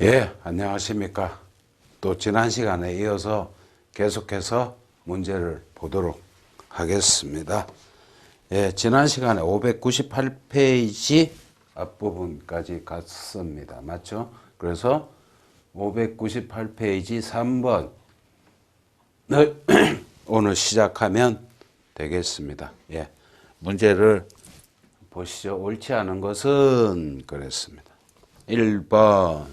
예, 안녕하십니까. 또 지난 시간에 이어서 계속해서 문제를 보도록 하겠습니다. 예, 지난 시간에 598페이지 앞부분까지 갔습니다. 맞죠? 그래서 598페이지 3번을 오늘 시작하면 되겠습니다. 예, 문제를 보시죠. 옳지 않은 것은 그랬습니다. 1번.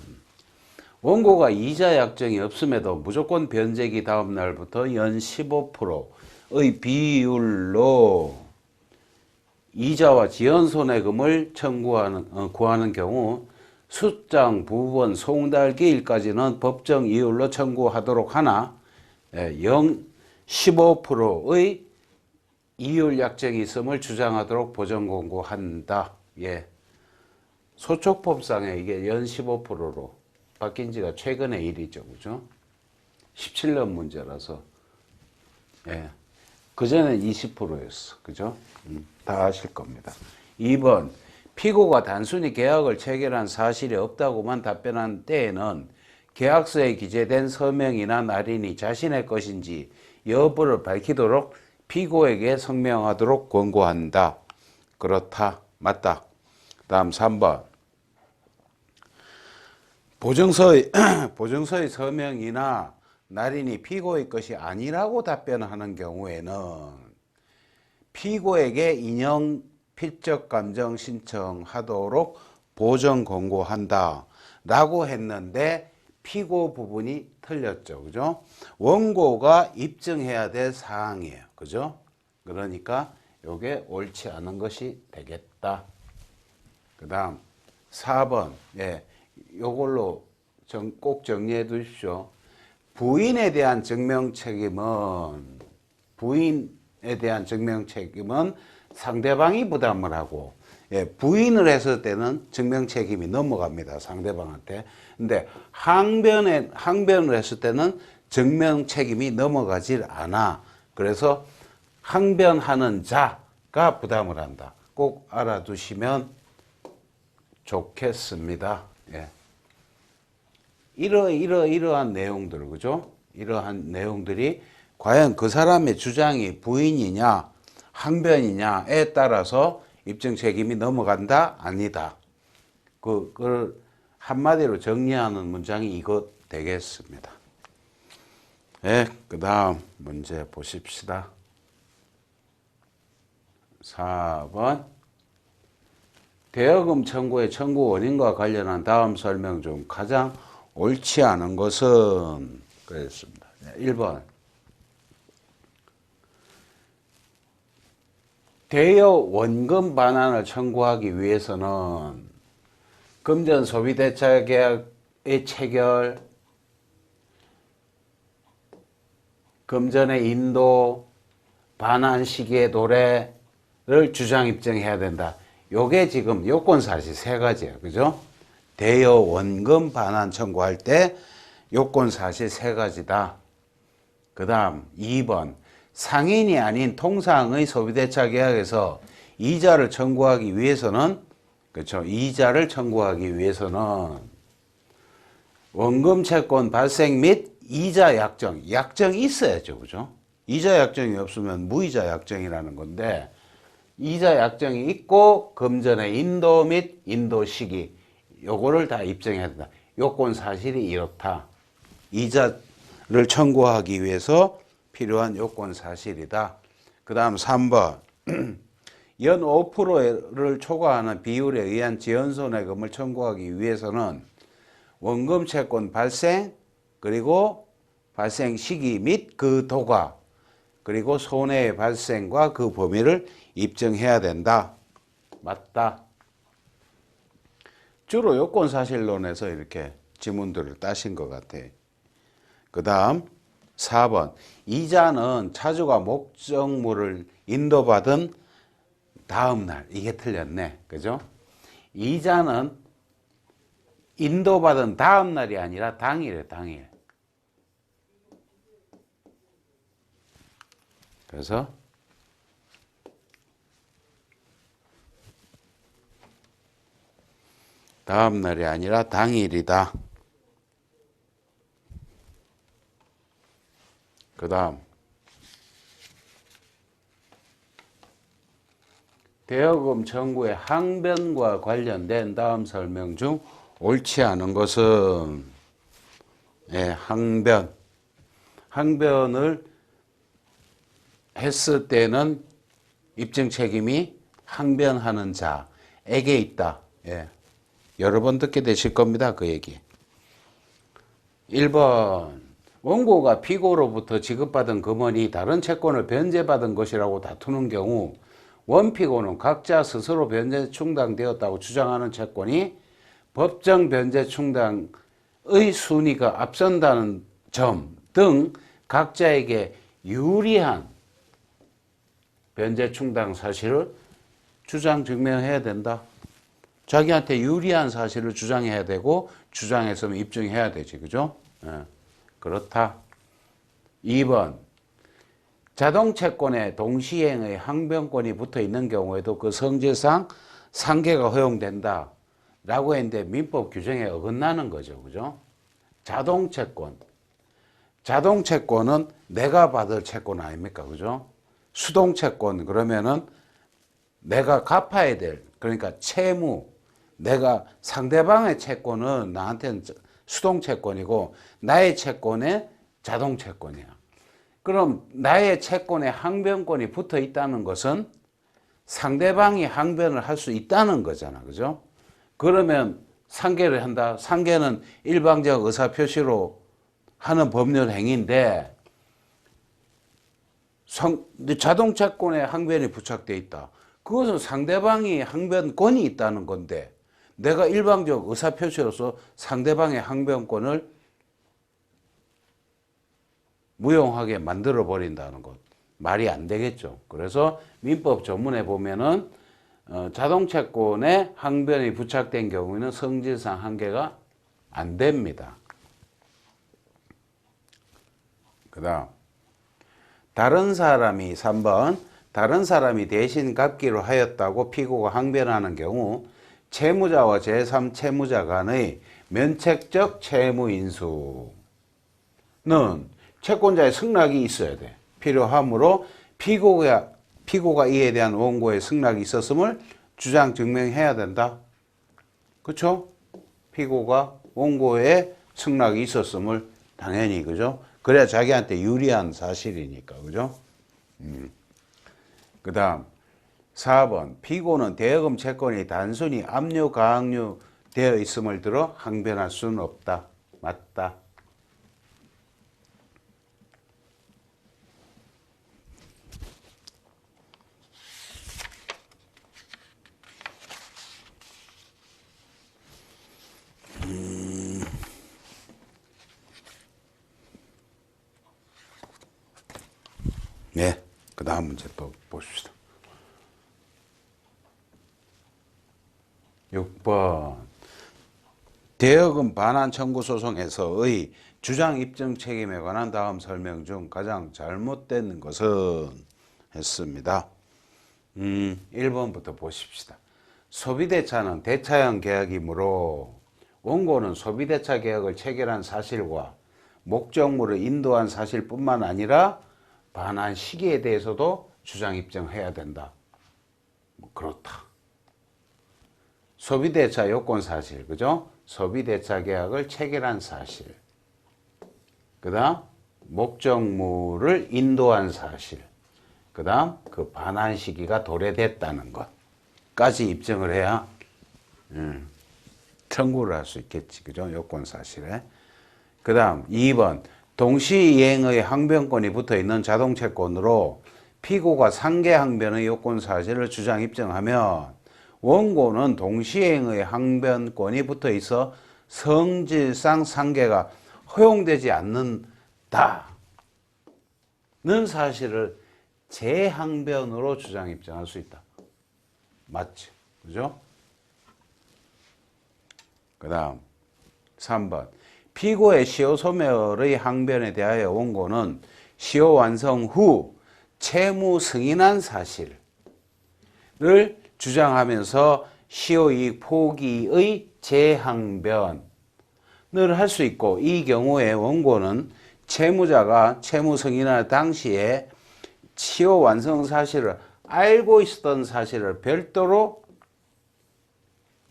원고가 이자 약정이 없음에도 무조건 변제기 다음 날부터 연 15%의 비율로 이자와 지연손해금을 구하는 경우 숫장, 부분, 송달기일까지는 법정 이율로 청구하도록 하나 15%의 이율 약정이 있음을 주장하도록 보전 공고한다. 예. 소촉법상에 이게 연 15%로 바뀐 지가 최근의 일이죠. 그죠? 17년 문제라서. 예. 그전엔 20%였어. 그죠? 다 아실 겁니다. 2번. 피고가 단순히 계약을 체결한 사실이 없다고만 답변한 때에는 계약서에 기재된 서명이나 날인이 자신의 것인지 여부를 밝히도록 피고에게 성명하도록 권고한다. 그렇다. 맞다. 다음 3번. 보증서의 서명이나 날인이 피고의 것이 아니라고 답변하는 경우에는 피고에게 인형 필적 감정 신청하도록 보전 권고한다 라고 했는데 피고 부분이 틀렸죠. 그죠? 원고가 입증해야 될 사항이에요. 그죠? 그러니까 요게 옳지 않은 것이 되겠다. 그 다음 4번. 예. 요걸로 꼭 정리해 두십시오. 부인에 대한 증명 책임은 상대방이 부담을 하고, 예, 부인을 했을 때는 증명 책임이 넘어갑니다. 상대방한테. 근데 항변을 했을 때는 증명 책임이 넘어가질 않아. 그래서 항변하는 자가 부담을 한다. 꼭 알아두시면 좋겠습니다. 예. 이러한 내용들, 그죠? 이러한 내용들이 과연 그 사람의 주장이 부인이냐, 항변이냐에 따라서 입증 책임이 넘어간다, 아니다. 그걸 한마디로 정리하는 문장이 이거 되겠습니다. 예, 그 다음 문제 보십시다. 4번. 대여금 청구의 청구 원인과 관련한 다음 설명 중 가장 옳지 않은 것은 그랬습니다. 1번. 대여 원금 반환을 청구하기 위해서는 금전 소비대차 계약의 체결, 금전의 인도, 반환 시기의 도래를 주장 입증해야 된다. 요게 지금 요건사실 세 가지예요. 그죠? 대여 원금 반환 청구할 때 요건사실 세 가지다. 그 다음 2번. 상인이 아닌 통상의 소비대차 계약에서 이자를 청구하기 위해서는, 그렇죠? 이자를 청구하기 위해서는 원금 채권 발생 및 이자 약정이 있어야죠. 그죠? 이자 약정이 없으면 무이자 약정이라는 건데, 이자 약정이 있고 금전의 인도 및 인도 시기 요거를 다 입증해야 된다. 요건 사실이 이렇다. 이자를 청구하기 위해서 필요한 요건 사실이다. 그 다음 3번. 연 5%를 초과하는 비율에 의한 지연손해금을 청구하기 위해서는 원금 채권 발생, 그리고 발생 시기 및 그 도가, 그리고 손해의 발생과 그 범위를 입증해야 된다. 맞다. 주로 요건사실론에서 이렇게 지문들을 따신 것 같아요. 그 다음 4번. 이자는 차주가 목적물을 인도받은 다음 날. 이게 틀렸네. 그죠? 이자는 인도받은 다음 날이 아니라 당일이에요. 당일. 그래서 다음 날이 아니라 당일이다. 그 다음 대여금 청구의 항변과 관련된 다음 설명 중 옳지 않은 것은 항변을 했을 때는 입증 책임이 항변하는 자에게 있다. 여러 번 듣게 되실 겁니다. 그 얘기. 1번 원고가 피고로부터 지급받은 금원이 다른 채권을 변제받은 것이라고 다투는 경우 원피고는 각자 스스로 변제 충당되었다고 주장하는 채권이 법정 변제 충당의 순위가 앞선다는 점 등 각자에게 유리한 변제 충당 사실을 주장 증명해야 된다. 자기한테 유리한 사실을 주장해야 되고 주장했으면 입증해야 되지. 그죠? 그렇다. 2번 자동채권에 동시행의 항변권이 붙어 있는 경우에도 그 성질상 상계가 허용된다 라고 했는데 민법 규정에 어긋나는 거죠. 그죠? 자동채권은 내가 받을 채권 아닙니까? 그죠? 수동채권 그러면은 내가 갚아야 될, 그러니까 채무, 내가 상대방의 채권은 나한테는 수동채권이고 나의 채권에 자동채권이야. 그럼 나의 채권에 항변권이 붙어 있다는 것은 상대방이 항변을 할 수 있다는 거잖아. 그죠? 그러면 상계를 한다. 상계는 일방적 의사표시로 하는 법률 행위인데 자동채권에 항변이 부착되어 있다. 그것은 상대방이 항변권이 있다는 건데 내가 일방적 의사표시로서 상대방의 항변권을 무용하게 만들어 버린다는 것. 말이 안 되겠죠. 그래서 민법 전문에 보면은 자동채권에 항변이 부착된 경우에는 성질상 한계가 안 됩니다. 그 다음 다른 사람이 3번 다른 사람이 대신 갚기로 하였다고 피고가 항변하는 경우 채무자와 제3채무자 간의 면책적 채무인수는 채권자의 승낙이 있어야 돼. 필요하므로 피고가 이에 대한 원고의 승낙이 있었음을 주장 증명해야 된다. 그렇죠? 피고가 원고의 승낙이 있었음을 당연히 그죠? 그래야 자기한테 유리한 사실이니까 그죠? 그 다음 4번 피고는 대여금 채권이 단순히 압류 가압류 되어 있음을 들어 항변할 수는 없다. 맞다. 네, 그 다음 문제 또 보십시다. 6번 대여금 반환 청구 소송에서의 주장 입증 책임에 관한 다음 설명 중 가장 잘못된 것은 했습니다. 1번부터 보십시다. 소비대차는 대차형 계약이므로 원고는 소비대차 계약을 체결한 사실과 목적물을 인도한 사실뿐만 아니라 반환 시기에 대해서도 주장 입증해야 된다. 그렇다. 소비대차 요건 사실, 그죠? 소비대차 계약을 체결한 사실. 그 다음, 목적물을 인도한 사실. 그 다음, 그 반환 시기가 도래됐다는 것까지 입증을 해야 청구를 할 수 있겠지. 그죠? 요건 사실에. 그 다음, 2번. 동시이행의 항변권이 붙어 있는 자동채권으로 피고가 상계 항변의 요건 사실을 주장 입증하면 원고는 동시행의 항변권이 붙어 있어 성질상 상계가 허용되지 않는다는 사실을 재항변으로 주장 입증할 수 있다. 맞지? 그죠? 그 다음 3번 피고의 시효 소멸의 항변에 대하여 원고는 시효 완성 후 채무 승인한 사실을 주장하면서 시효이익 포기의 재항변을 할 수 있고 이 경우에 원고는 채무자가 채무 승인할 당시에 취호 완성 사실을 알고 있었던 사실을 별도로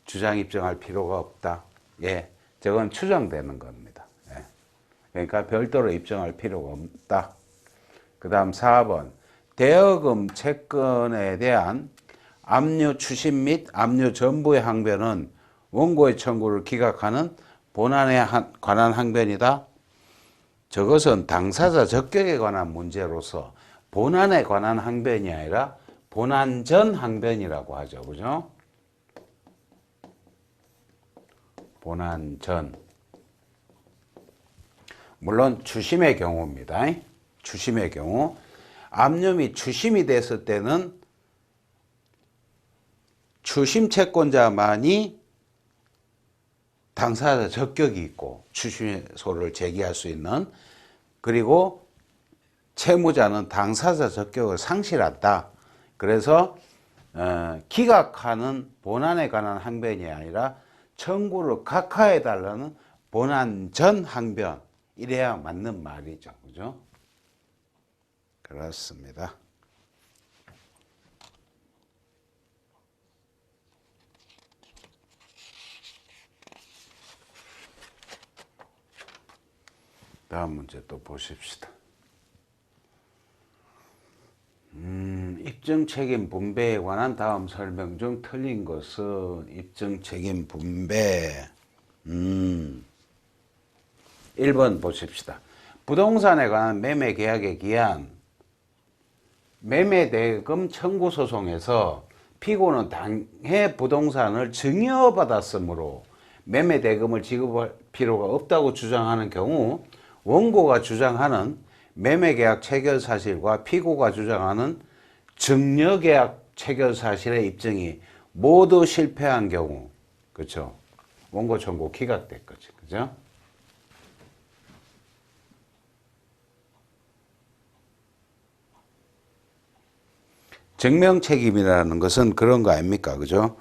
주장 입증할 필요가 없다. 예, 저건 추정되는 겁니다. 예. 그러니까 별도로 입증할 필요가 없다. 그 다음 4번 대여금 채권에 대한 압류 추심 및 압류 전부의 항변은 원고의 청구를 기각하는 본안에 관한 항변이다. 저것은 당사자 적격에 관한 문제로서 본안에 관한 항변이 아니라 본안 전 항변이라고 하죠. 그죠? 본안 전. 물론 추심의 경우입니다. 추심의 경우. 압류 및 추심이 됐을 때는 추심 채권자만이 당사자 적격이 있고 추심소를 제기할 수 있는, 그리고 채무자는 당사자 적격을 상실한다. 그래서 기각하는 본안에 관한 항변이 아니라 청구를 각하해 달라는 본안 전 항변, 이래야 맞는 말이죠. 그죠? 그렇습니다. 다음 문제 또 보십시다. 입증 책임 분배에 관한 다음 설명 중 틀린 것은 입증 책임 분배. 1번 보십시다. 부동산에 관한 매매 계약의 기한. 매매 대금 청구 소송에서 피고는 당해 부동산을 증여받았으므로 매매 대금을 지급할 필요가 없다고 주장하는 경우, 원고가 주장하는 매매계약 체결 사실과 피고가 주장하는 증여계약 체결 사실의 입증이 모두 실패한 경우, 그렇죠? 원고 청구 기각됐겠죠, 그죠? 증명 책임이라는 것은 그런 거 아닙니까, 그죠?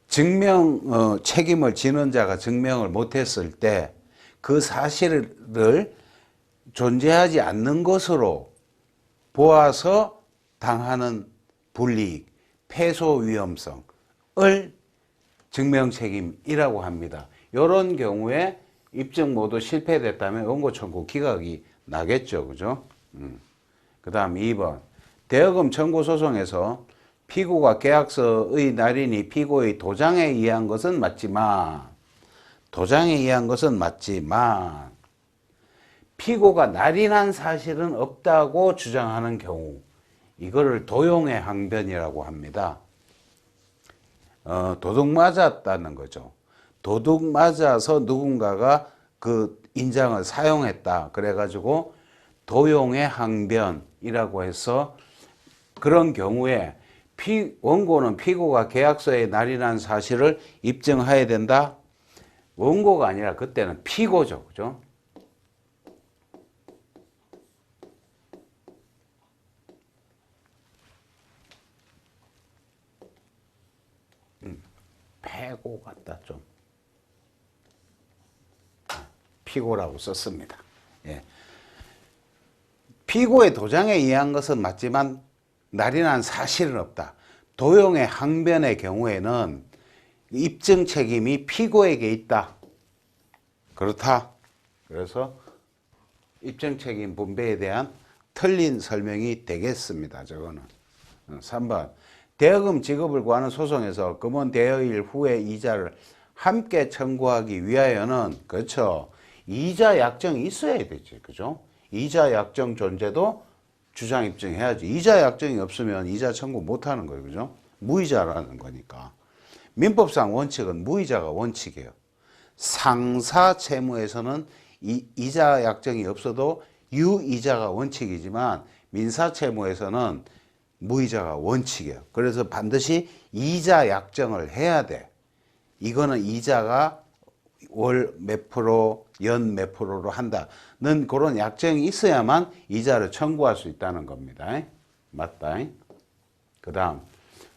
증명 책임을 지는 자가 증명을 못했을 때 그 사실을 존재하지 않는 것으로 보아서 당하는 불이익, 패소 위험성을 증명 책임이라고 합니다. 이런 경우에 입증 모두 실패됐다면 원고 청구 기각이 나겠죠, 그죠? 그 다음 2번 대여금 청구 소송에서 피고가 계약서의 날인이 피고의 도장에 의한 것은 맞지만 피고가 날인한 사실은 없다고 주장하는 경우, 이거를 도용의 항변이라고 합니다. 도둑 맞았다는 거죠. 도둑 맞아서 누군가가 그 인장을 사용했다. 그래가지고 도용의 항변이라고 해서, 그런 경우에 원고는 피고가 계약서에 날인한 사실을 입증해야 된다. 원고가 아니라 그때는 피고죠. 그죠? 패고 같다 좀. 피고라고 썼습니다. 예. 피고의 도장에 의한 것은 맞지만 날인한 사실은 없다. 도용의 항변의 경우에는 입증 책임이 피고에게 있다. 그렇다. 그래서 입증 책임 분배에 대한 틀린 설명이 되겠습니다. 저거는. 3번. 대여금 지급을 구하는 소송에서 금원 대여일 후에 이자를 함께 청구하기 위하여는, 그렇죠, 이자 약정이 있어야 되지. 그죠? 이자 약정 존재도 주장 입증해야지. 이자 약정이 없으면 이자 청구 못 하는 거예요. 그죠? 무이자라는 거니까. 민법상 원칙은 무이자가 원칙이에요. 상사 채무에서는 이자 약정이 없어도 유이자가 원칙이지만 민사 채무에서는 무이자가 원칙이에요. 그래서 반드시 이자 약정을 해야 돼. 이거는 이자가 월 몇 프로, 연 몇 프로로 한다는 그런 약정이 있어야만 이자를 청구할 수 있다는 겁니다. 맞다. 그 다음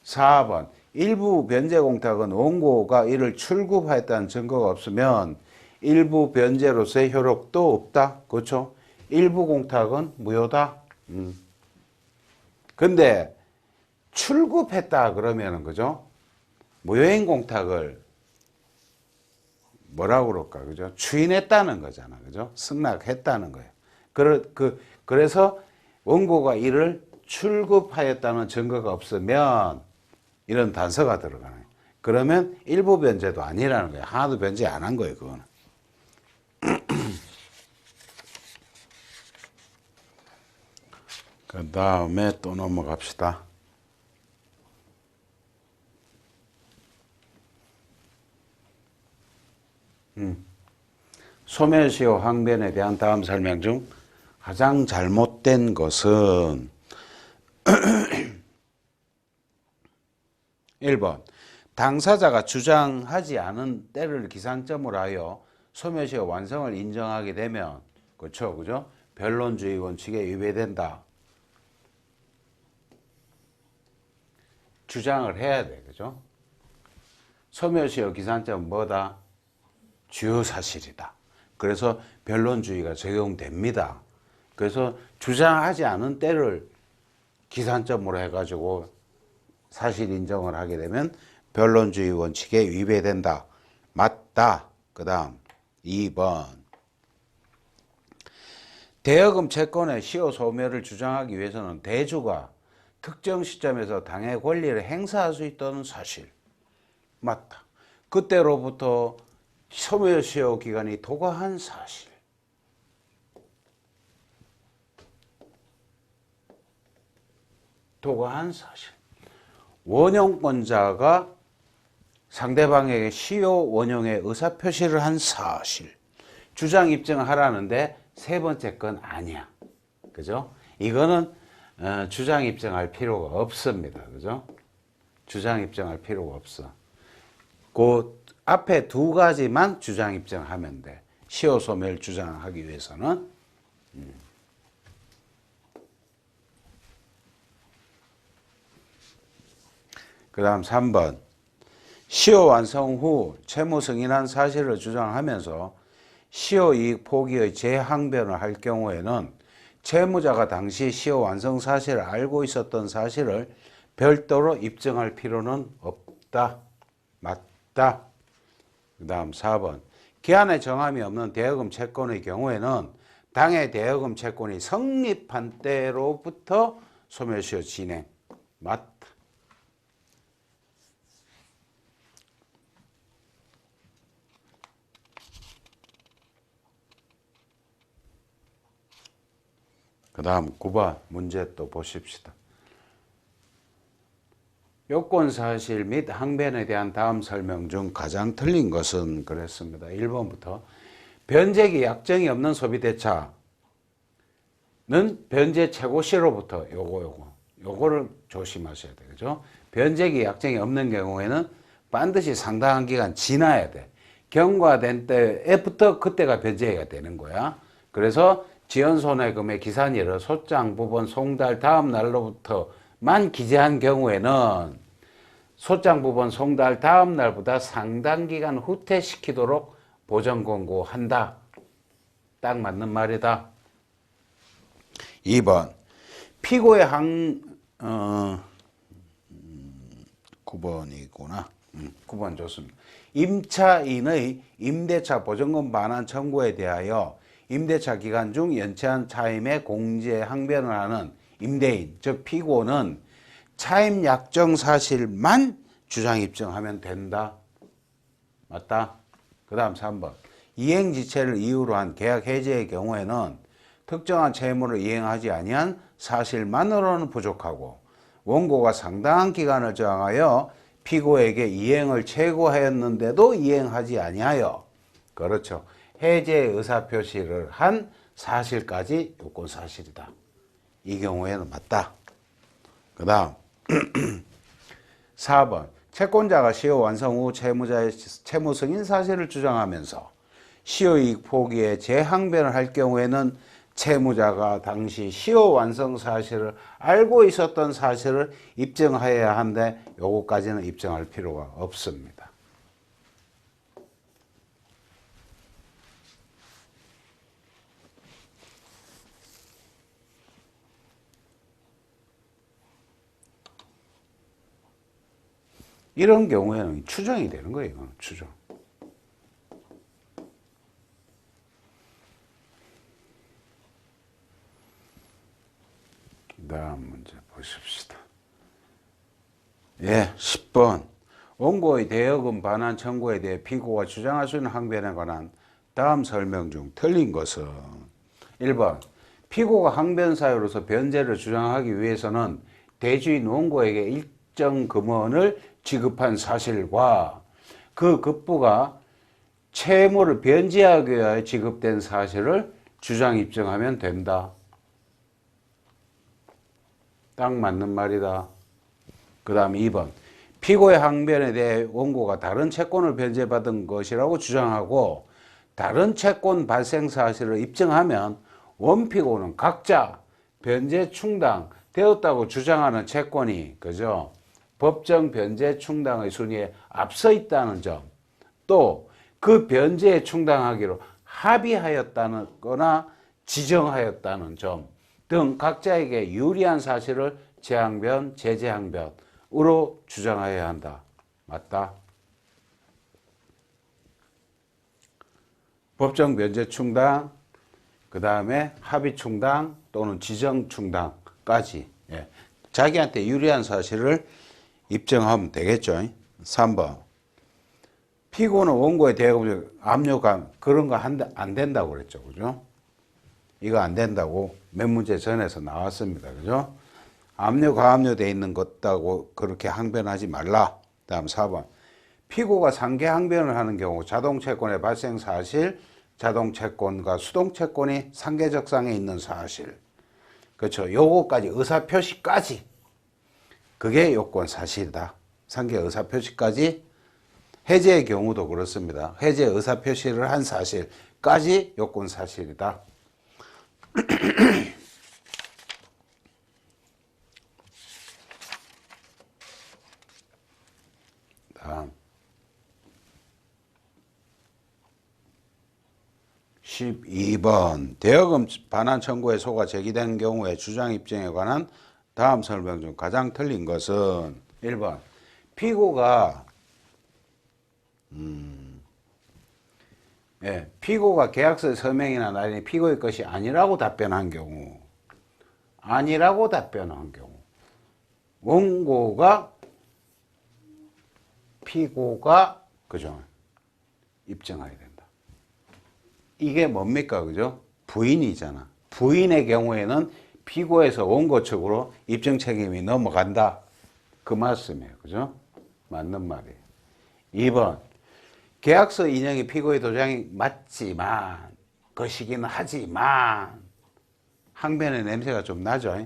4번. 일부 변제공탁은 원고가 이를 출급하였다는 증거가 없으면 일부 변제로서의 효력도 없다. 그렇죠? 일부 공탁은 무효다. 근데 출급했다 그러면은 그죠? 무효인 공탁을 뭐라고 그럴까? 그죠? 추인했다는 거잖아. 그죠? 승낙했다는 거예요. 그래서 원고가 이를 출급하였다는 증거가 없으면 이런 단서가 들어가는 거예요. 그러면 일부 변제도 아니라는 거예요. 하나도 변제 안 한 거예요. 그거는. 그 다음에 또 넘어갑시다. 소멸시효 항변에 대한 다음 설명 중 가장 잘못된 것은 1번 당사자가 주장하지 않은 때를 기산점으로 하여 소멸시효 완성을 인정하게 되면 그죠? 변론주의 원칙에 위배된다. 주장을 해야 돼. 그죠? 소멸시효 기산점은 뭐다? 주요 사실이다. 그래서 변론주의가 적용됩니다. 그래서 주장하지 않은 때를 기산점으로 해가지고 사실 인정을 하게 되면 변론주의 원칙에 위배된다. 맞다. 그 다음 2번 대여금 채권의 시효 소멸을 주장하기 위해서는 대주가 특정 시점에서 당의 권리를 행사할 수 있다는 사실. 맞다. 그때로부터 소멸시효 기간이 도과한 사실. 도과한 사실. 원용권자가 상대방에게 시효 원용의 의사표시를 한 사실. 주장 입증하라는데 세 번째 건 아니야. 그죠? 이거는 주장 입증할 필요가 없습니다. 그죠? 주장 입증할 필요가 없어. 그 앞에 두 가지만 주장 입증하면 돼. 시효 소멸 주장하기 위해서는. 그 다음 3번 시효 완성 후 채무 승인한 사실을 주장하면서 시효 이익 포기의 재항변을 할 경우에는 채무자가 당시 시효 완성 사실을 알고 있었던 사실을 별도로 입증할 필요는 없다. 맞다. 그 다음 4번 기한의 정함이 없는 대여금 채권의 경우에는 당해 대여금 채권이 성립한 때로부터 소멸시효 진행. 맞다. 그 다음 9번 문제 또 보십시다. 요건사실 및 항변에 대한 다음 설명 중 가장 틀린 것은 그랬습니다. 1번부터 변제기 약정이 없는 소비대차는 변제 최고시로부터 요거를 조심하셔야 돼요. 그죠? 변제기 약정이 없는 경우에는 반드시 상당한 기간 지나야 돼. 경과된 때부터 그때가 변제가 되는 거야. 그래서 지연손해금의 기산일을 소장 부분 송달 다음 날로부터만 기재한 경우에는 소장 부분 송달 다음 날보다 상당 기간 후퇴시키도록 보전 권고한다. 딱 맞는 말이다. 2번 피고의 9번이구나. 9번 좋습니다. 임차인의 임대차 보전금 반환 청구에 대하여 임대차 기간 중 연체한 차임의 공제 항변을 하는 임대인, 즉 피고는 차임 약정 사실만 주장 입증하면 된다. 맞다. 그 다음 3번 이행지체를 이유로 한 계약 해지의 경우에는 특정한 채무를 이행하지 아니한 사실만으로는 부족하고 원고가 상당한 기간을 정하여 피고에게 이행을 최고하였는데도 이행하지 아니하여 그렇죠. 해지의 의사표시를 한 사실까지 요건사실이다. 이 경우에는 맞다. 그 다음 4번 채권자가 시효 완성 후 채무자의 채무 승인 사실을 주장하면서 시효이익 포기에 재항변을 할 경우에는 채무자가 당시 시효 완성 사실을 알고 있었던 사실을 입증해야 하는데 요거까지는 입증할 필요가 없습니다. 이런 경우에는 추정이 되는 거예요. 이거는 추정. 다음 문제 보십시다. 예, 10번. 원고의 대여금 반환 청구에 대해 피고가 주장할 수 있는 항변에 관한 다음 설명 중 틀린 것은 1번. 피고가 항변 사유로서 변제를 주장하기 위해서는 대주인 원고에게 일정 금원을 지급한 사실과 그 급부가 채무를 변제하기 위하여 지급된 사실을 주장 입증하면 된다. 딱 맞는 말이다. 그 다음 2번. 피고의 항변에 대해 원고가 다른 채권을 변제받은 것이라고 주장하고 다른 채권 발생 사실을 입증하면 원피고는 각자 변제 충당 되었다고 주장하는 채권이 그죠? 법정 변제 충당의 순위에 앞서 있다는 점, 또 그 변제에 충당하기로 합의하였다거나 지정하였다는 점 등 각자에게 유리한 사실을 재항변, 제재항변으로 주장하여야 한다. 맞다. 법정 변제 충당, 그 다음에 합의 충당 또는 지정 충당까지 자기한테 유리한 사실을 입증하면 되겠죠. 3번. 피고는 원고에 대금 압류감 그런 거 안 된다고 그랬죠. 그죠? 이거 안 된다고 몇 문제 전에서 나왔습니다. 그죠? 압류, 가압류되어 있는 것다고 그렇게 항변하지 말라. 다음 4번. 피고가 상계 항변을 하는 경우 자동채권의 발생 사실, 자동채권과 수동채권이 상계적상에 있는 사실. 그렇죠. 요거까지 의사표시까지. 그게 요건 사실이다. 상계 의사표시까지. 해제의 경우도 그렇습니다. 해제 의사표시를 한 사실까지 요건 사실이다. 다음 12번. 대여금 반환 청구의 소가 제기된 경우에 주장 입증에 관한 다음 설명 중 가장 틀린 것은 1번. 피고가 피고가 계약서 서명이나 날인이 피고의 것이 아니라고 답변한 경우, 원고가 피고가 그죠? 입증해야 된다. 이게 뭡니까? 그죠? 부인이잖아. 부인의 경우에는 피고에서 원고 측으로 입증 책임이 넘어간다. 그 말씀이에요. 그죠? 맞는 말이에요. 2번. 계약서 인용이 피고의 도장이 맞지만, 것이긴 하지만, 항변의 냄새가 좀 나죠.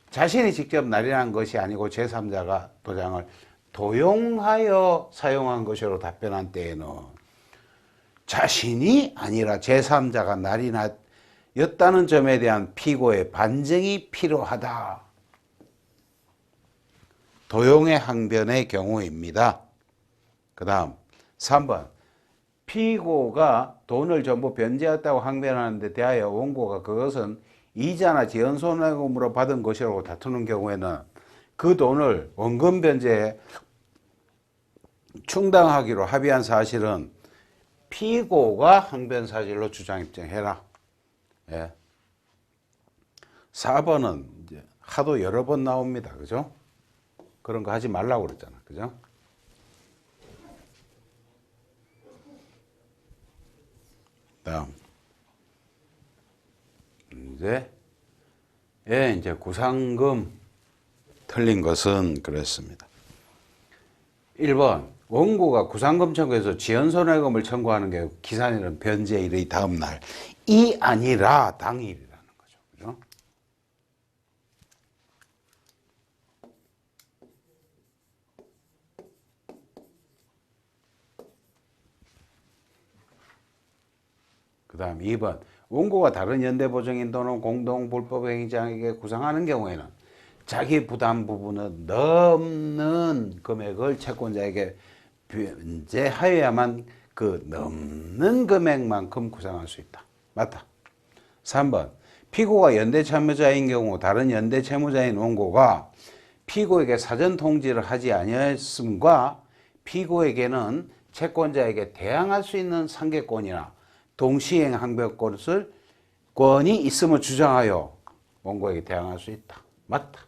자신이 직접 날인한 것이 아니고 제3자가 도장을 도용하여 사용한 것으로 답변한 때에는 자신이 아니라 제3자가 날인하였다는 점에 대한 피고의 반증이 필요하다. 도용의 항변의 경우입니다. 그 다음 3번. 피고가 돈을 전부 변제했다고 항변하는 데 대하여 원고가 그것은 이자나 지연손해금으로 받은 것이라고 다투는 경우에는 그 돈을 원금 변제에 충당하기로 합의한 사실은 피고가 항변 사실로 주장 입증해라. 4번은 이제 하도 여러 번 나옵니다. 그죠? 그런 거 하지 말라고 그랬잖아. 그죠? 다음. 이제 구상금 틀린 것은 그랬습니다. 1번. 원고가 구상금 청구해서 지연손해금을 청구하는 게 기산일은 변제일의 다음 날이 아니라 당일이라는 거죠. 그죠? 그 다음 2번. 원고가 다른 연대보증인 또는 공동불법행위자에게 구상하는 경우에는 자기 부담 부분은 넘는 금액을 채권자에게 변제하여야만 그 넘는 금액만큼 구상할 수 있다. 맞다. 3번. 피고가 연대채무자인 경우 다른 연대채무자인 원고가 피고에게 사전 통지를 하지 아니하였음과 피고에게는 채권자에게 대항할 수 있는 상계권이나 동시행 항변권이 있음을 주장하여 원고에게 대항할 수 있다. 맞다.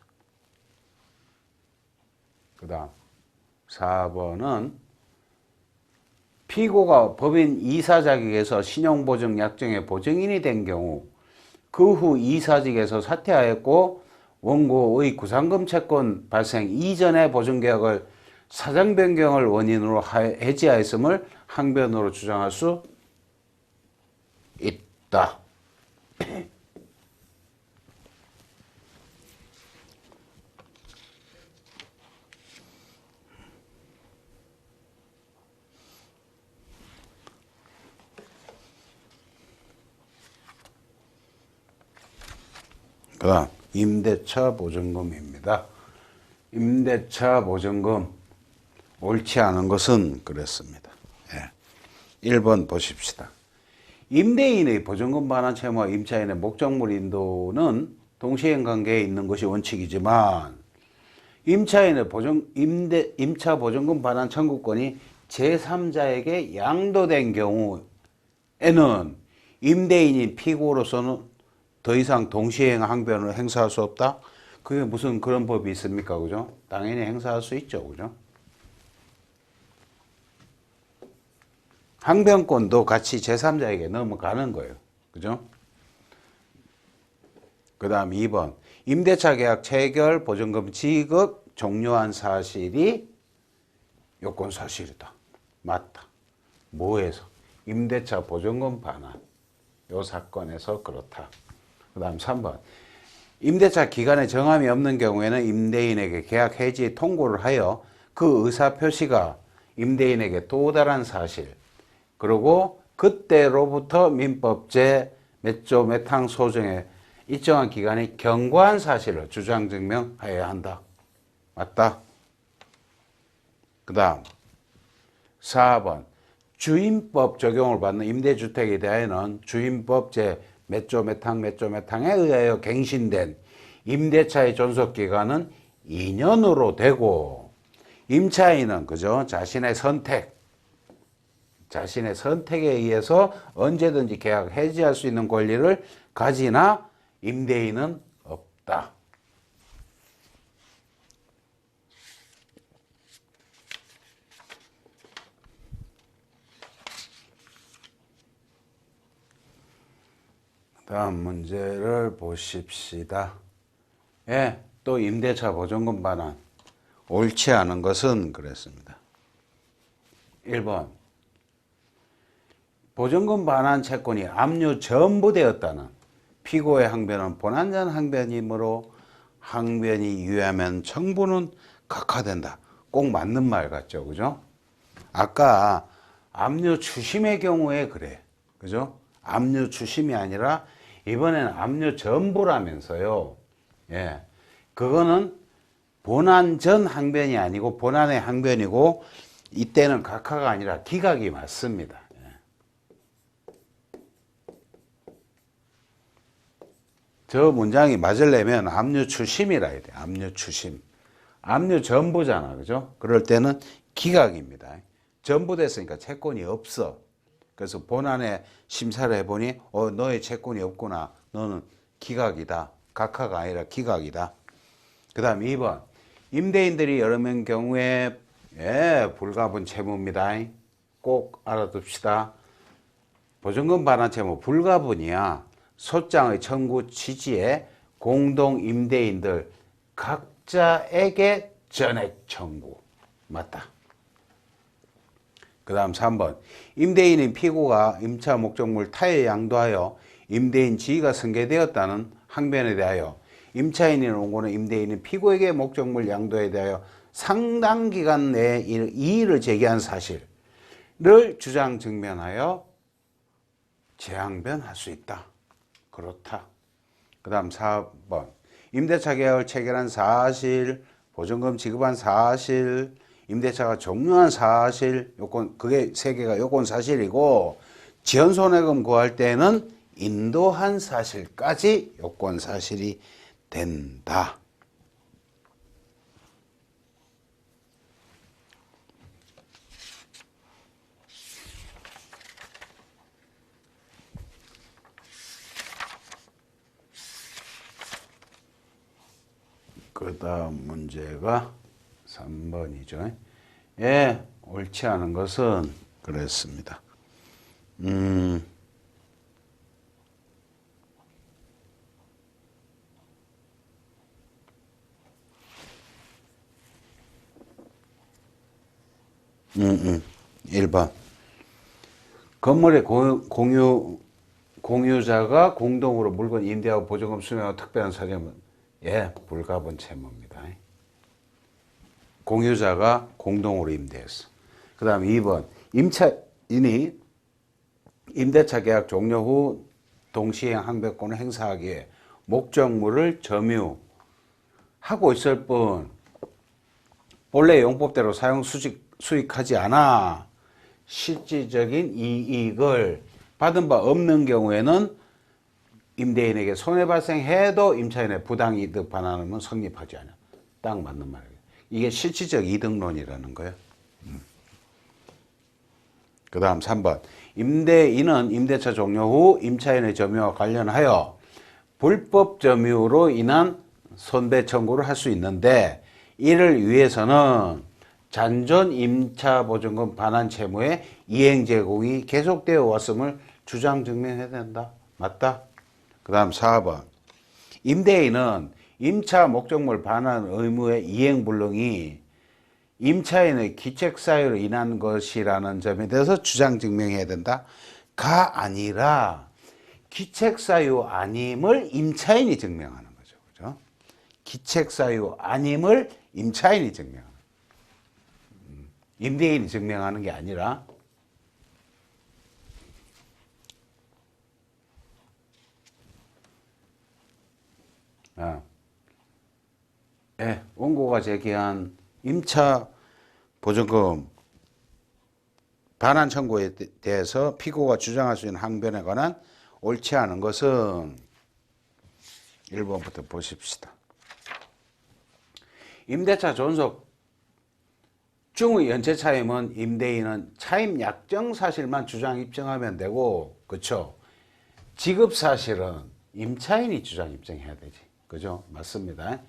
그 다음 4번은 피고가 법인 이사자격에서 신용보증 약정의 보증인이 된 경우 그 후 이사직에서 사퇴하였고 원고의 구상금 채권 발생 이전의 보증계약을 사정 변경을 원인으로 해지하였음을 항변으로 주장할 수 있다. 그 다음 임대차 보증금입니다. 임대차 보증금 옳지 않은 것은 그랬습니다. 1번 보십시다. 임대인의 보증금 반환 채무와 임차인의 목적물 인도는 동시행 관계에 있는 것이 원칙이지만 임차인의 임차 보증금 반환 청구권이 제3자에게 양도된 경우에는 임대인인 피고로서는 더 이상 동시행 항변을 행사할 수 없다? 그게 무슨 그런 법이 있습니까? 그죠? 당연히 행사할 수 있죠. 그죠? 항변권도 같이 제3자에게 넘어가는 거예요. 그죠? 그 다음 2번. 임대차 계약 체결 보증금 지급 종료한 사실이 요건 사실이다. 맞다. 뭐에서? 임대차 보증금 반환. 요 사건에서 그렇다. 그 다음 3번. 임대차 기간에 정함이 없는 경우에는 임대인에게 계약 해지 통고를 하여 그 의사표시가 임대인에게 도달한 사실, 그리고 그때로부터 민법제 몇 조 몇 항 소정에 일정한 기간이 경과한 사실을 주장 증명하여야 한다. 맞다. 그 다음 4번. 주임법 적용을 받는 임대주택에 대하여는 주임법 제 몇 조 몇 항 몇 조 몇 항에 의하여 갱신된 임대차의 존속기간은 2년으로 되고 임차인은 그죠? 자신의 선택에 의해서 언제든지 계약 해지할 수 있는 권리를 가지나 임대인은 없다. 다음 문제를 보십시다. 또 임대차 보증금 반환 옳지 않은 것은 그랬습니다. 1번. 보증금 반환 채권이 압류 전부되었다는 피고의 항변은 본안전 항변이므로 항변이 유효하면 청부는 각하된다. 꼭 맞는 말 같죠, 그죠? 아까 압류 추심의 경우에 그래, 그죠? 압류 추심이 아니라 이번에는 압류 전부라면서요. 그거는 본안 전 항변이 아니고 본안의 항변이고 이때는 각하가 아니라 기각이 맞습니다. 저 문장이 맞으려면 압류 추심이라 해야 돼. 압류 추심. 압류 전부잖아. 그죠? 그럴 때는 기각입니다. 전부됐으니까 채권이 없어. 그래서 본안에 심사를 해보니 너의 채권이 없구나. 너는 기각이다. 각하가 아니라 기각이다. 그 다음 2번. 임대인들이 여러 명 경우에 불가분 채무입니다. 꼭 알아둡시다. 보증금 반환 채무 불가분이야. 소장의 청구 취지에 공동 임대인들 각자에게 전액 청구. 맞다. 그 다음 3번. 임대인인 피고가 임차 목적물 타에 양도하여 임대인 지위가 승계되었다는 항변에 대하여 임차인인 원고는 임대인인 피고에게 목적물 양도에 대하여 상당 기간 내에 이의를 제기한 사실을 주장 증명하여 재항변할 수 있다. 그렇다. 그 다음 4번. 임대차 계약을 체결한 사실, 보증금 지급한 사실, 임대차가 종료한 사실, 요건, 그게 세 개가 요건 사실이고, 지연손해금 구할 때는 인도한 사실까지 요건 사실이 된다. 그 다음 문제가 3번이죠. 예, 옳지 않은 것은 그랬습니다. 음, 음, 음. 1번. 건물의 공유자가 공동으로 물건 임대하고 보증금 수령하고 특별한 사정은 예, 불가분 채무입니다. 공유자가 공동으로 임대했어. 그 다음 2번. 임차인이 임대차 계약 종료 후 동시행 항변권을 행사하기에 목적물을 점유하고 있을 뿐 본래 용법대로 사용 수익하지 않아 실질적인 이익을 받은 바 없는 경우에는 임대인에게 손해 발생해도 임차인의 부당이득 반환은 성립하지 않아. 딱 맞는 말이에요. 이게 실질적 이득론이라는 거예요. 그 다음 3번. 임대인은 임대차 종료 후 임차인의 점유와 관련하여 불법 점유로 인한 손배 청구를 할 수 있는데 이를 위해서는 잔존 임차 보증금 반환 채무의 이행 제공이 계속되어 왔음을 주장 증명해야 된다. 맞다? 그 다음 4번. 임대인은 임차 목적물 반환 의무의 이행 불능이 임차인의 기책 사유로 인한 것이라는 점에 대해서 주장 증명해야 된다. 가 아니라 기책 사유 아님을 임차인이 증명하는 거죠. 그죠? 기책 사유 아님을 임차인이 증명하는 거죠. 임대인이 증명하는 게 아니라 원고가 제기한 임차 보증금 반환 청구에 대해서 피고가 주장할 수 있는 항변에 관한 옳지 않은 것은 1번부터 보십시다. 임대차 존속 중의 연체 차임은 임대인은 차임 약정 사실만 주장 입증하면 되고, 그렇죠? 지급 사실은 임차인이 주장 입증해야 되지. 그죠? 맞습니다.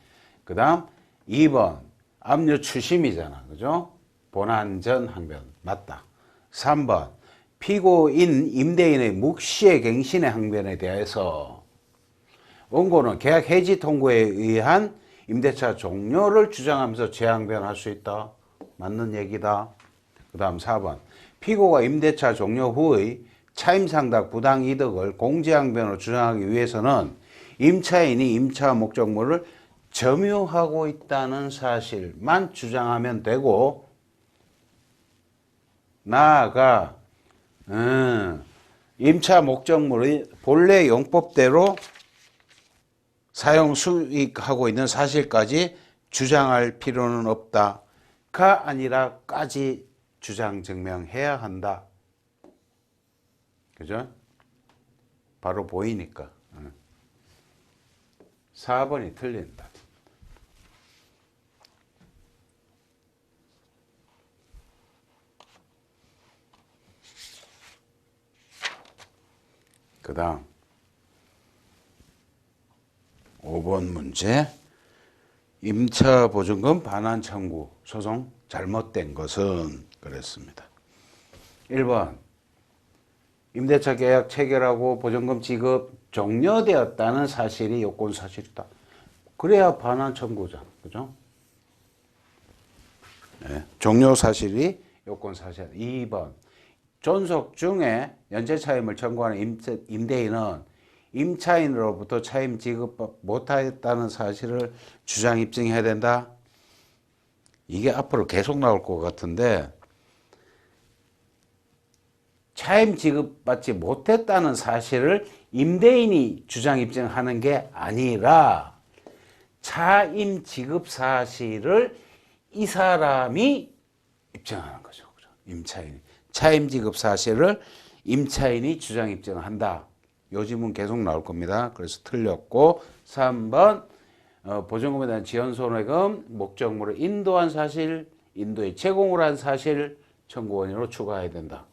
그 다음 2번 압류 추심이잖아. 그죠? 본안 전 항변 맞다. 3번 피고인 임대인의 묵시의 갱신의 항변에 대해서 원고는 계약 해지 통고에 의한 임대차 종료를 주장하면서 재항변할 수 있다. 맞는 얘기다. 그 다음 4번 피고가 임대차 종료 후의 차임상당 부당이득을 공제항변으로 주장하기 위해서는 임차인이 임차 목적물을 점유하고 있다는 사실만 주장하면 되고, 나아가 임차 목적물의 본래 용법대로 사용 수익하고 있는 사실까지 주장할 필요는 없다가 아니라까지 주장 증명해야 한다. 그죠? 바로 보이니까. 4번이 틀린다. 그 다음 5번 문제. 임차 보증금 반환 청구 소송 잘못된 것은 그랬습니다. 1번 임대차 계약 체결하고 보증금 지급 종료되었다는 사실이 요건 사실이다. 그래야 반환 청구잖아. 그죠? 네, 종료 사실이 요건 사실이다. 2번 존속 중에 연체 차임을 청구하는 임대인은 임차인으로부터 차임 지급 못하였다는 사실을 주장 입증해야 된다. 이게 앞으로 계속 나올 것 같은데, 차임 지급받지 못했다는 사실을 임대인이 주장 입증하는 게 아니라 차임 지급 사실을 이 사람이 입증하는 거죠. 임차인이. 차임 지급 사실을 임차인이 주장 입증한다. 요 지문 계속 나올 겁니다. 그래서 틀렸고, 3번 보증금에 대한 지연 손해금 목적물을 인도한 사실, 인도에 제공을 한 사실 청구 원인으로 추가해야 된다.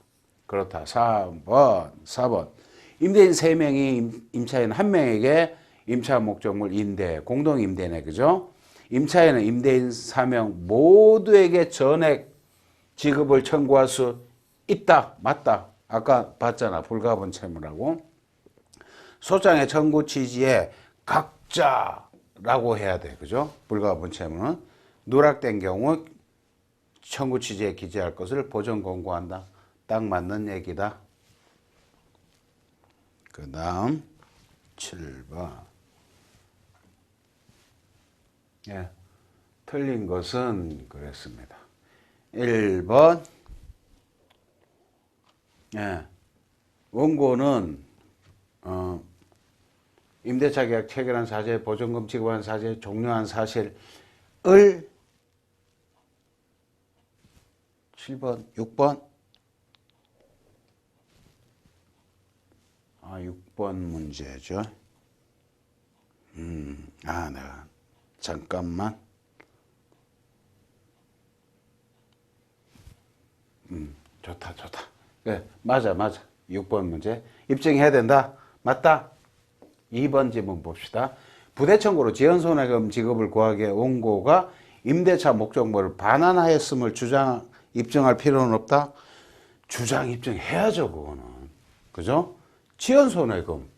그렇다. 4번 임대인 3명이 임차인 1명에게 임차 목적물 임대, 공동 임대네. 그죠? 임차인은 임대인 사명 모두에게 전액 지급을 청구할 수 있다. 맞다. 아까 봤잖아. 불가분 채무라고. 소장의 청구 취지에 각자라고 해야 돼. 그죠? 불가분 채무는 누락된 경우 청구 취지에 기재할 것을 보전 공고한다. 딱 맞는 얘기다. 그 다음 7번. 예, 틀린 것은 그랬습니다. 1번. 예, 원고는 임대차 계약 체결한 사실, 보증금 지급한 사실, 종료한 사실을 7번, 6번. 6번 문제죠. 내가 잠깐만. 좋다. 네, 맞아. 6번 문제. 입증해야 된다. 맞다. 2번 지문 봅시다. 부대청구로 지연손해금 지급을 구하기에 원고가 임대차 목적물을 반환하였음을 입증할 필요는 없다. 주장 입증해야죠, 그거는. 그죠? 지연손해금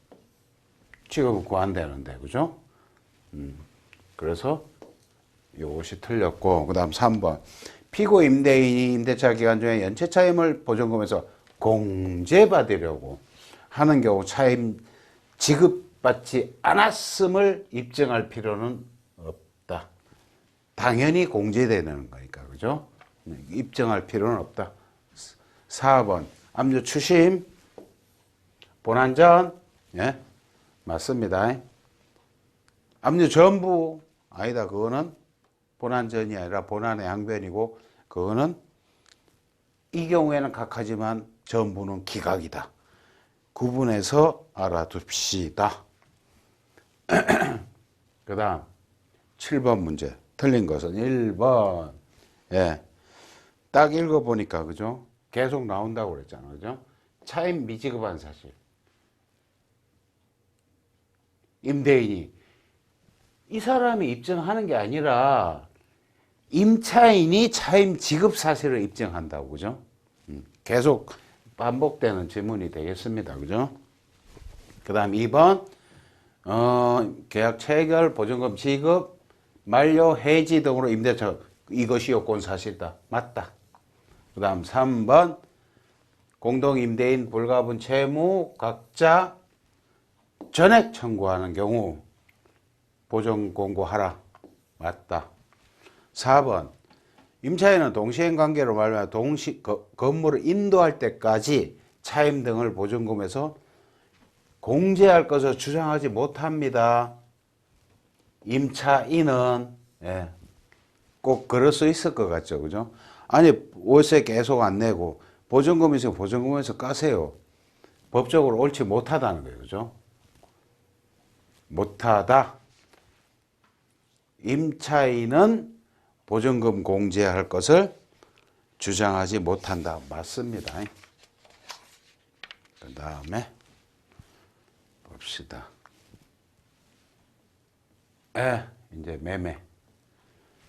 지급을 구한다는데, 그죠? 그래서 이것이 틀렸고, 그 다음 3번. 피고 임대인이 임대차 기간 중에 연체 차임을 보증금에서 공제받으려고 하는 경우 차임 지급받지 않았음을 입증할 필요는 없다. 당연히 공제되는 거니까, 그죠? 입증할 필요는 없다. 4번. 압류 추심, 본안전, 예, 맞습니다. 압류 전부, 아니다. 그거는 본안전이 아니라 본안의 양변이고, 그거는 이 경우에는 각하지만 전부는 기각이다. 구분해서 알아둡시다. 그 다음 7번 문제. 틀린 것은 1번. 예, 딱 읽어보니까, 그죠? 계속 나온다고 그랬잖아. 그죠? 차임 미지급한 사실. 임대인이 이 사람이 입증하는 게 아니라 임차인이 차임 지급 사실을 입증한다고. 그죠? 계속 반복되는 질문이 되겠습니다. 그죠? 그 다음 2번. 계약 체결, 보증금 지급, 만료, 해지 등으로 임대차, 이것이 요건 사실이다. 맞다. 그 다음 3번. 공동임대인 불가분 채무 각자 전액 청구하는 경우 보증 공고하라. 맞다. 4번. 임차인은 동시행 관계로 말하면 건물을 인도할 때까지 차임 등을 보증금에서 공제할 것을 주장하지 못합니다. 임차인은, 예, 꼭 그럴 수 있을 것 같죠. 그죠? 아니, 월세 계속 안 내고 보증금 있으면 보증금에서 까세요. 법적으로 옳지 못하다는 거예요. 그죠? 못하다. 임차인은 보증금 공제할 것을 주장하지 못한다. 맞습니다. 그 다음에 봅시다. 이제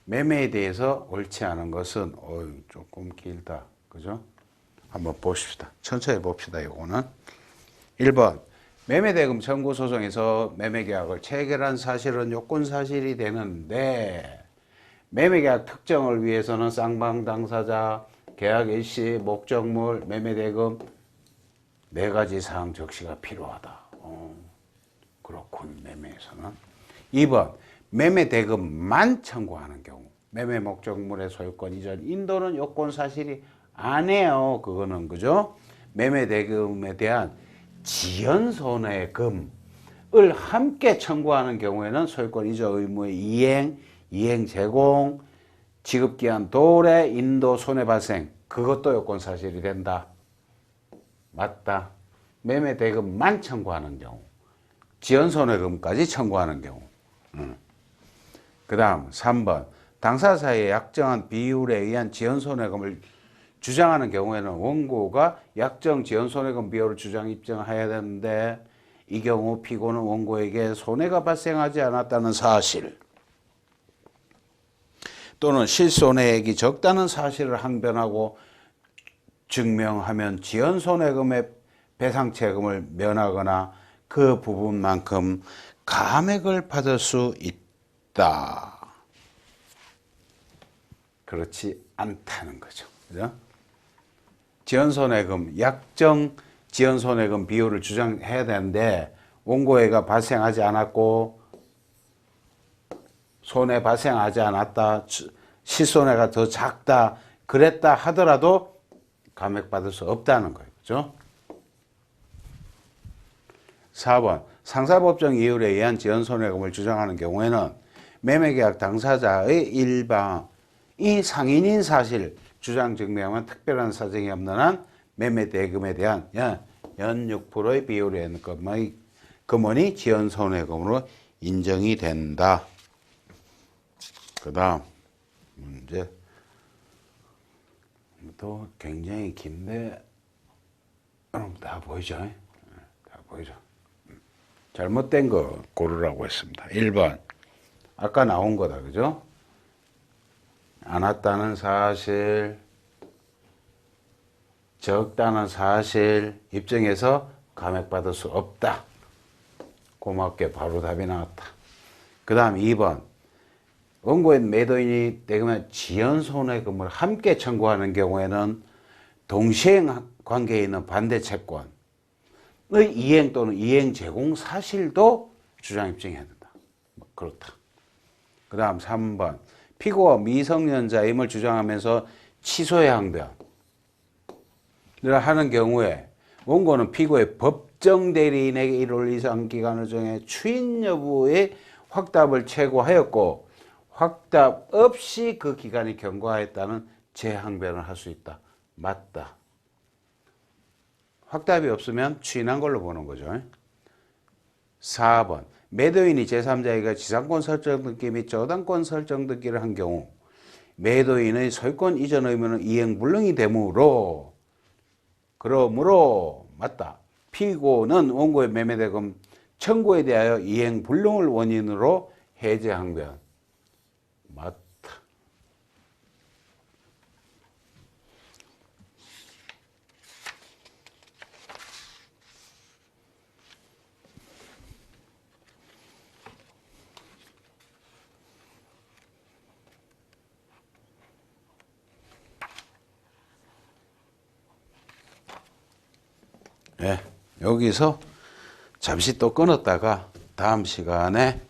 매매에 대해서 옳지 않은 것은 조금 길다. 그죠? 한번 봅시다. 천천히 봅시다. 이거는 1번. 매매대금 청구 소송에서 매매계약을 체결한 사실은 요건사실이 되는데 매매계약 특정을 위해서는 쌍방 당사자, 계약 일시, 목적물, 매매대금 4가지 사항 적시가 필요하다. 그렇군. 매매에서는. 2번. 매매대금만 청구하는 경우 매매 목적물의 소유권 이전 인도는 요건사실이 아니에요. 그거는. 그죠? 매매대금에 대한 지연손해금을 함께 청구하는 경우에는 소유권 이전 의무의 이행 제공, 지급기한 도래, 인도 손해 발생, 그것도 요건사실이 된다. 맞다. 매매대금만 청구하는 경우, 지연손해금까지 청구하는 경우. 그 다음 3번. 당사자 사이에 약정한 비율에 의한 지연손해금을 주장하는 경우에는 원고가 약정 지연손해금 비율을 주장 입증해야 되는데 이 경우 피고는 원고에게 손해가 발생하지 않았다는 사실, 또는 실손해액이 적다는 사실을 항변하고 증명하면 지연손해금의 배상채금을 면하거나 그 부분만큼 감액을 받을 수 있다. 그렇지 않다는 거죠. 그죠? 지연손해금, 약정 지연손해금 비율을 주장해야 되는데 원고액가 발생하지 않았고 손해 발생하지 않았다, 실손해가 더 작다 그랬다 하더라도 감액받을 수 없다는 거예요. 그죠? 4번 상사법정 이율에 의한 지연손해금을 주장하는 경우에는 매매계약 당사자의 일방이 상인인 사실 주장 증명하면 특별한 사정이 없는 한 매매대금에 대한 연 6%의 비율의 금원이 지연손해금으로 인정이 된다. 그 다음 문제 또 굉장히 긴데 여러분 다 보이죠? 다 보이죠? 잘못된 거 고르라고 했습니다. 1번 아까 나온 거다. 그죠? 안 왔다는 사실, 적다는 사실 입증해서 감액받을 수 없다. 고맙게 바로 답이 나왔다. 그 다음 2번 원고의 매도인이 대금의 지연손해금을 함께 청구하는 경우에는 동시행 관계에 있는 반대 채권의 이행 또는 이행 제공 사실도 주장 입증해야 된다. 그렇다. 그 다음 3번 피고가 미성년자임을 주장하면서 취소의 항변을 하는 경우에 원고는 피고의 법정 대리인에게 1월 이상 기간을 정해 추인 여부의 확답을 최고하였고 확답 없이 그 기간이 경과했다는 재항변을 할 수 있다. 맞다. 확답이 없으면 추인한 걸로 보는 거죠. 4번 매도인이 제3자에게 지상권 설정 등기 및 저당권 설정 등기를 한 경우 매도인의 소유권 이전 의무는 이행불능이 되므로 맞다. 피고는 원고의 매매대금 청구에 대하여 이행불능을 원인으로 해제항변. 맞다. 네, 여기서 잠시 또 끊었다가 다음 시간에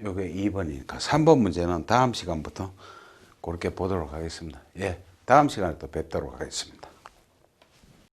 요게 2번이니까 3번 문제는 다음 시간부터 그렇게 보도록 하겠습니다. 예, 다음 시간에 또 뵙도록 하겠습니다.